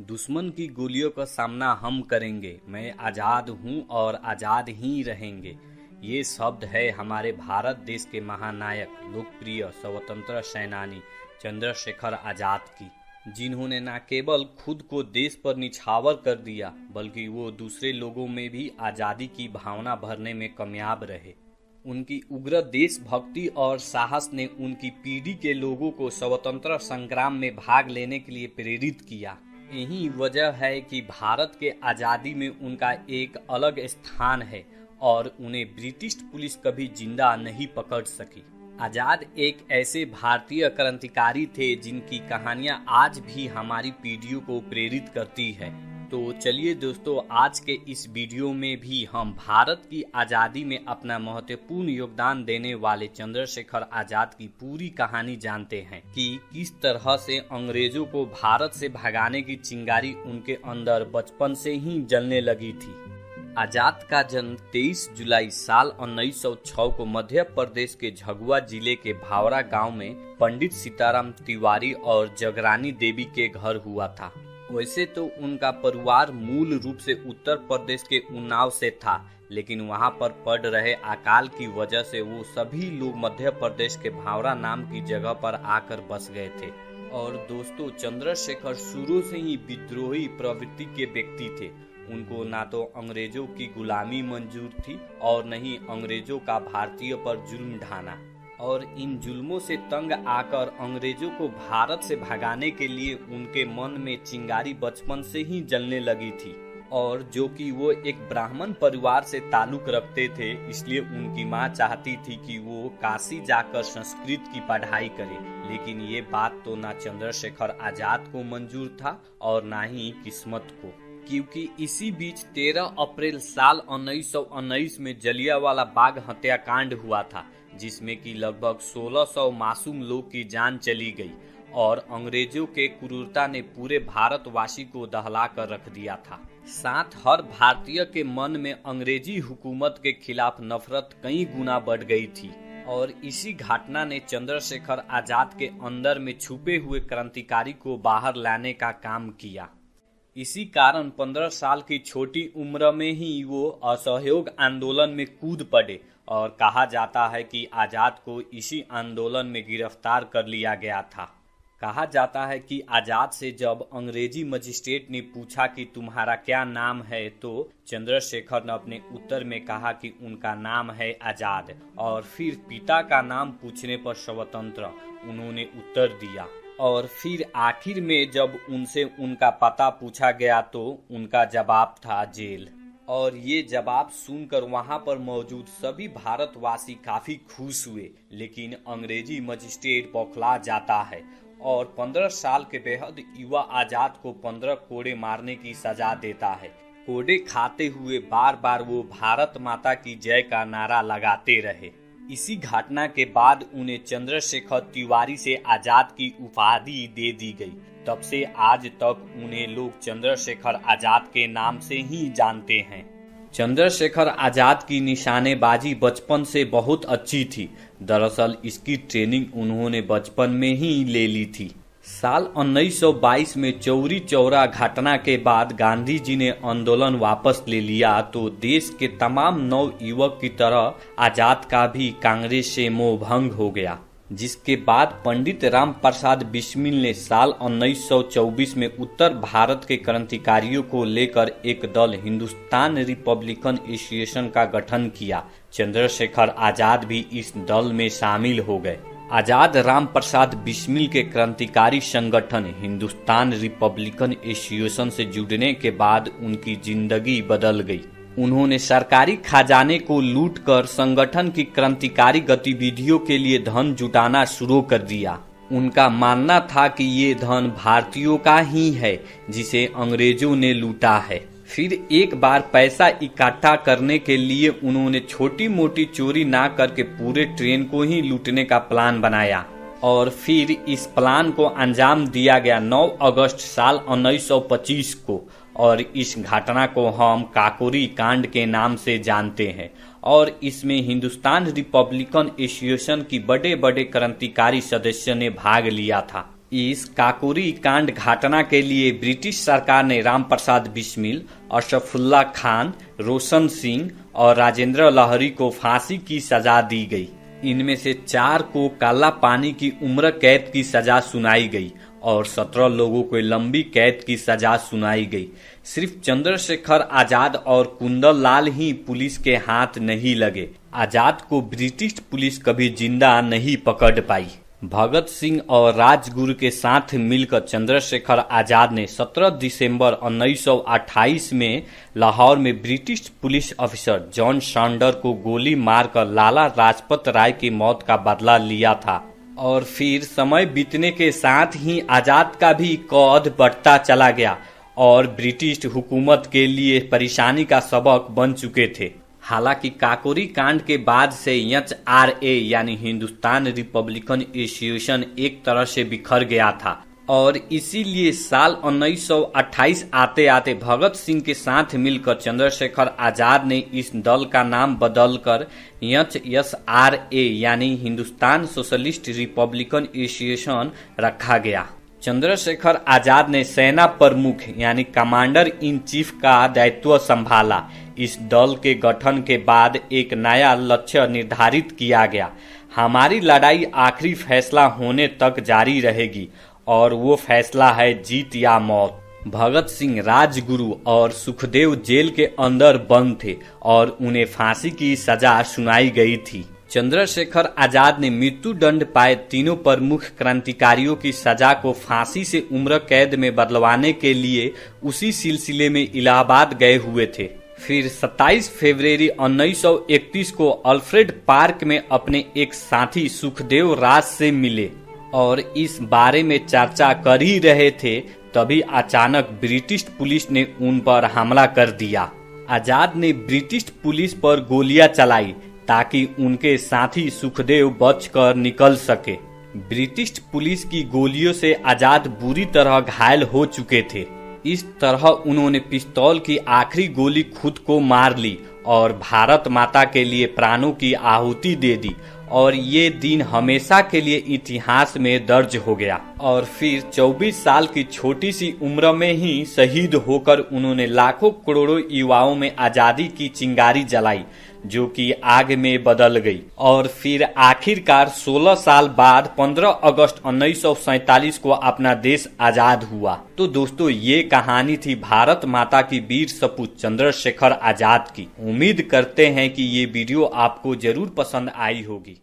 दुश्मन की गोलियों का सामना हम करेंगे। मैं आज़ाद हूँ और आज़ाद ही रहेंगे। ये शब्द है हमारे भारत देश के महानायक, लोकप्रिय स्वतंत्रता सेनानी चंद्रशेखर आज़ाद की, जिन्होंने न केवल खुद को देश पर निछावर कर दिया बल्कि वो दूसरे लोगों में भी आज़ादी की भावना भरने में कामयाब रहे। उनकी उग्र देशभक्ति और साहस ने उनकी पीढ़ी के लोगों को स्वतंत्रता संग्राम में भाग लेने के लिए प्रेरित किया। यही वजह है कि भारत के आज़ादी में उनका एक अलग स्थान है और उन्हें ब्रिटिश पुलिस कभी जिंदा नहीं पकड़ सकी। आज़ाद एक ऐसे भारतीय क्रांतिकारी थे जिनकी कहानियां आज भी हमारी पीढ़ियों को प्रेरित करती है। तो चलिए दोस्तों, आज के इस वीडियो में भी हम भारत की आज़ादी में अपना महत्वपूर्ण योगदान देने वाले चंद्रशेखर आज़ाद की पूरी कहानी जानते हैं कि किस तरह से अंग्रेजों को भारत से भगाने की चिंगारी उनके अंदर बचपन से ही जलने लगी थी। आज़ाद का जन्म 23 जुलाई साल 1906 को मध्य प्रदेश के झाबुआ जिले के भावरा गांव में पंडित सीताराम तिवारी और जगरानी देवी के घर हुआ था। वैसे तो उनका परिवार मूल रूप से उत्तर प्रदेश के उन्नाव से था, लेकिन वहां पर पड़ रहे अकाल की वजह से वो सभी लोग मध्य प्रदेश के भावरा नाम की जगह पर आकर बस गए थे। और दोस्तों, चंद्रशेखर शुरू से ही विद्रोही प्रवृत्ति के व्यक्ति थे। उनको ना तो अंग्रेजों की गुलामी मंजूर थी और न ही अंग्रेजों का भारतीय पर जुल्म ढाना। और इन जुल्मों से तंग आकर अंग्रेजों को भारत से भगाने के लिए उनके मन में चिंगारी बचपन से ही जलने लगी थी। और जो कि वो एक ब्राह्मण परिवार से ताल्लुक रखते थे, इसलिए उनकी माँ चाहती थी कि वो काशी जाकर संस्कृत की पढ़ाई करे। लेकिन ये बात तो ना चंद्रशेखर आज़ाद को मंजूर था और ना ही किस्मत को, क्योंकि इसी बीच 13 अप्रैल साल 1919 में जलियांवाला बाग हत्याकांड हुआ था, जिसमें कि लगभग 1600 मासूम लोग की जान चली गई और अंग्रेजों के क्रूरता ने पूरे भारतवासी को दहला कर रख दिया था। साथ हर भारतीय के मन में अंग्रेजी हुकूमत के खिलाफ नफरत कई गुना बढ़ गई थी। और इसी घटना ने चंद्रशेखर आज़ाद के अंदर में छुपे हुए क्रांतिकारी को बाहर लाने का काम किया। इसी कारण 15 साल की छोटी उम्र में ही वो असहयोग आंदोलन में कूद पड़े और कहा जाता है कि आज़ाद को इसी आंदोलन में गिरफ्तार कर लिया गया था। कहा जाता है कि आज़ाद से जब अंग्रेजी मजिस्ट्रेट ने पूछा कि तुम्हारा क्या नाम है, तो चंद्रशेखर ने अपने उत्तर में कहा कि उनका नाम है आज़ाद। और फिर पिता का नाम पूछने पर स्वतंत्र उन्होंने उत्तर दिया। और फिर आखिर में जब उनसे उनका पता पूछा गया तो उनका जवाब था जेल। और ये जवाब सुनकर वहां पर मौजूद सभी भारतवासी काफी खुश हुए। लेकिन अंग्रेजी मजिस्ट्रेट बौखला जाता है और 15 साल के बेहद युवा आज़ाद को 15 कोड़े मारने की सजा देता है। कोड़े खाते हुए बार बार वो भारत माता की जय का नारा लगाते रहे। इसी घटना के बाद उन्हें चंद्रशेखर तिवारी से आज़ाद की उपाधि दे दी गई। तब से आज तक उन्हें लोग चंद्रशेखर आज़ाद के नाम से ही जानते हैं। चंद्रशेखर आज़ाद की निशानेबाजी बचपन से बहुत अच्छी थी। दरअसल इसकी ट्रेनिंग उन्होंने बचपन में ही ले ली थी। साल 1922 में चौरी चौरा घटना के बाद गांधी जी ने आंदोलन वापस ले लिया तो देश के तमाम नव युवक की तरह आज़ाद का भी कांग्रेस से मोह भंग हो गया, जिसके बाद पंडित राम प्रसाद बिस्मिल ने साल 1924 में उत्तर भारत के क्रांतिकारियों को लेकर एक दल हिंदुस्तान रिपब्लिकन एसोसिएशन का गठन किया। चंद्रशेखर आज़ाद भी इस दल में शामिल हो गए। आज़ाद राम प्रसाद बिस्मिल के क्रांतिकारी संगठन हिंदुस्तान रिपब्लिकन एसोसिएशन से जुड़ने के बाद उनकी जिंदगी बदल गई। उन्होंने सरकारी खजाने को लूटकर संगठन की क्रांतिकारी गतिविधियों के लिए धन जुटाना शुरू कर दिया। उनका मानना था कि ये धन भारतीयों का ही है जिसे अंग्रेजों ने लूटा है। फिर एक बार पैसा इकट्ठा करने के लिए उन्होंने छोटी मोटी चोरी ना करके पूरे ट्रेन को ही लूटने का प्लान बनाया और फिर इस प्लान को अंजाम दिया गया 9 अगस्त साल 1925 को। और इस घटना को हम काकोरी कांड के नाम से जानते हैं और इसमें हिंदुस्तान रिपब्लिकन एसोसिएशन की बड़े बड़े क्रांतिकारी सदस्य ने भाग लिया था। इस काकोरी कांड घटना के लिए ब्रिटिश सरकार ने रामप्रसाद बिस्मिल, अशफाकुल्ला खान, रोशन सिंह और राजेंद्र लाहौरी को फांसी की सजा दी गई। इनमें से 4 को काला पानी की उम्र कैद की सजा सुनाई गई और 17 लोगों को लंबी कैद की सजा सुनाई गई। सिर्फ चंद्रशेखर आजाद और कुंदन लाल ही पुलिस के हाथ नहीं लगे। आजाद को ब्रिटिश पुलिस कभी जिंदा नहीं पकड़ पाई। भगत सिंह और राजगुरु के साथ मिलकर चंद्रशेखर आजाद ने 17 दिसंबर 1928 में लाहौर में British police officer John Saunders को गोली मारकर लाला लाजपत राय की मौत का बदला लिया था। और फिर समय बीतने के साथ ही आजाद का भी कद बढ़ता चला गया और ब्रिटिश हुकूमत के लिए परेशानी का सबक बन चुके थे। हालांकि काकोरी कांड के बाद से HRA यानी हिंदुस्तान रिपब्लिकन एसोसिएशन एक तरह से बिखर गया था और इसीलिए साल 1928 आते आते भगत सिंह के साथ मिलकर चंद्रशेखर आजाद ने इस दल का नाम बदलकर HSRA यानी हिंदुस्तान सोशलिस्ट रिपब्लिकन एसोसिएशन रखा गया। चंद्रशेखर आजाद ने सेना प्रमुख यानी कमांडर इन चीफ का दायित्व संभाला। इस दल के गठन के बाद एक नया लक्ष्य निर्धारित किया गया। हमारी लड़ाई आखिरी फैसला होने तक जारी रहेगी और वो फैसला है जीत या मौत। भगत सिंह, राजगुरु और सुखदेव जेल के अंदर बंद थे और उन्हें फांसी की सजा सुनाई गई थी। चंद्रशेखर आजाद ने मृत्यु दंड पाए तीनों प्रमुख क्रांतिकारियों की सजा को फांसी से उम्र कैद में बदलवाने के लिए उसी सिलसिले में इलाहाबाद गए हुए थे। फिर 27 फरवरी 1931 को अल्फ्रेड पार्क में अपने एक साथी सुखदेव राज से मिले और इस बारे में चर्चा कर ही रहे थे, तभी अचानक ब्रिटिश पुलिस ने उन पर हमला कर दिया। आजाद ने ब्रिटिश पुलिस पर गोलियां चलाई ताकि उनके साथी सुखदेव बचकर निकल सके। ब्रिटिश पुलिस की गोलियों से आजाद बुरी तरह घायल हो चुके थे। इस तरह उन्होंने पिस्तौल की आखिरी गोली खुद को मार ली और भारत माता के लिए प्राणों की आहुति दे दी और ये दिन हमेशा के लिए इतिहास में दर्ज हो गया। और फिर 24 साल की छोटी सी उम्र में ही शहीद होकर उन्होंने लाखों करोड़ों युवाओं में आजादी की चिंगारी जलाई जो कि आग में बदल गई। और फिर आखिरकार 16 साल बाद 15 अगस्त 1947 को अपना देश आजाद हुआ। तो दोस्तों, ये कहानी थी भारत माता की वीर सपूत चंद्रशेखर आजाद की। उम्मीद करते हैं कि ये वीडियो आपको जरूर पसंद आई होगी।